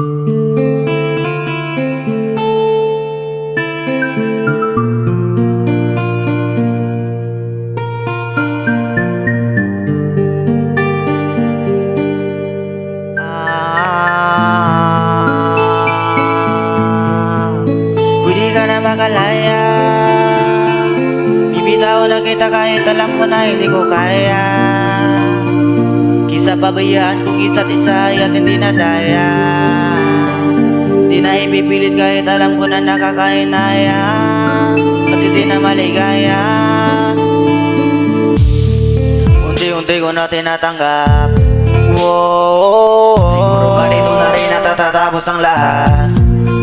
Pwede ka na makalaya, bibitaw na kita kahit alam mo na hindi ko kaya. Kisa pabayaan kung isa't isa at hindi na daya. Di na ipipilit kahit alam ko na nakakainaya, kasi di na maligaya. Unti-unti ko na tinatanggap. Siguro ba dito na rin natatapos ang lahat.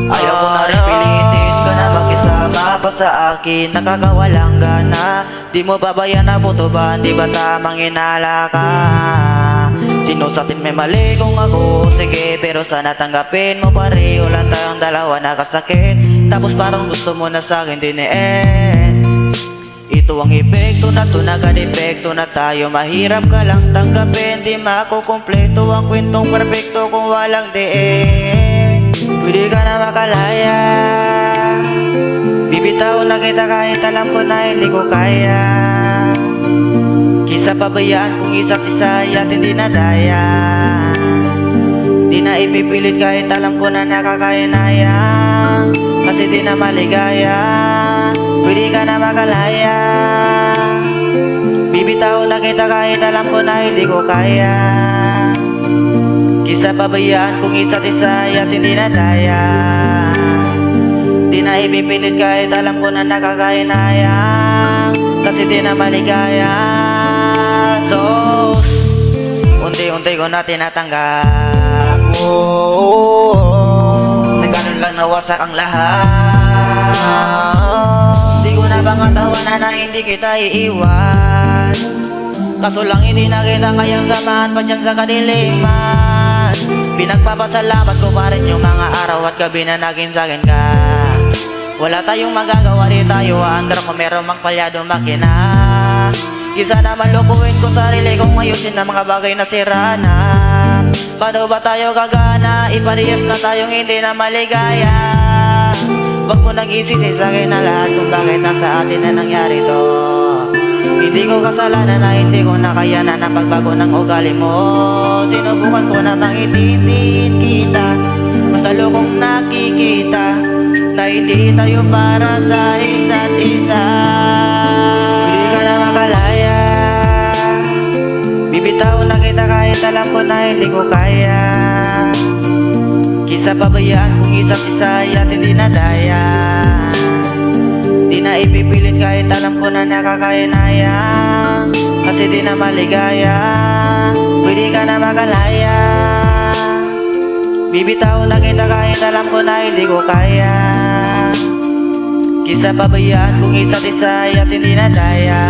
Ayaw ko na rin pilitin ka na makisama pa sa akin. Nakakawalang gana, di mo babayan na butuban, di ba tamang inala ka? Sino sa atin may mali kung ako? Sige, pero sana tanggapin mo pareho lang tayong dalawa nakasakit. Tapos parang gusto mo na sa akin din eh. Ito ang epekto na to, nagka-depekto na tayo. Mahirap ka lang tanggapin, di makukumpleto ang kwentong perfecto kung walang diin. Pwede ka na makalaya, bibitaw na kita kahit alam ko na hindi ko kaya. Kisa pabayaan kung isa't isa at hindi na daya. Di na ipipilit kahit alam ko na nakakainaya, kasi di na maligaya. Pwede ka na makalaya, bibitaw na kita kahit alam ko na hindi ko kaya. Kisa pabayaan kung isa't isa at hindi na daya. Di na ipipilit kahit alam ko na nakakainaya, kasi di na maligaya. So, unti-unti ko na tinatanggap. Na ganun lang nawasak ang lahat. Di ko na bang tawanan na hindi kita iiwan, kaso lang hindi na kita kayang samahan pa dyan sa kadiliman. Pinagpapasalamat ko pa rin yung mga araw at gabi na naging sa'kin ka. Wala tayong magagawa, di tayo aandar kung meron mang palyado makina. Kisa naman lukuin ko sarili kong ayusin na mga bagay na sira na. Paano ba tayo gagana? Iparehas na tayong hindi na maligaya. Wag mo nang isisi sa'kin na lahat kung bakit nasa atin na nangyari to. Hindi ko kasalanan na hindi ko nakayanan ang pagbago ng ugali mo. Sinubukan ko na mangitindihin kita, mas lalo kong nakikita na hindi tayo para sa isa't isa. Hindi ka na makalaya, bibitaw na kita kahit alam ko na hindi ko kaya. Kisa pabayaan kung isa't isa at hindi na daya. Di na ipipilit kahit alam ko na nakakainaya, kasi di na maligaya. Pwede ka na makalaya, bibitaw na kita kahit alam ko na hindi ko kaya. Kisa pabayaan kung isa't isa at hindi na daya.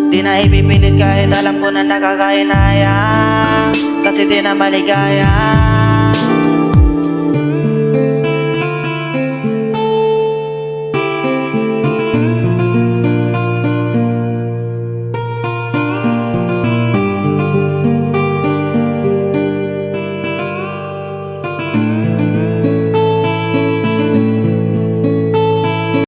Di na ipipilit kahit alam ko na nakakainaya, kasi di na maligaya.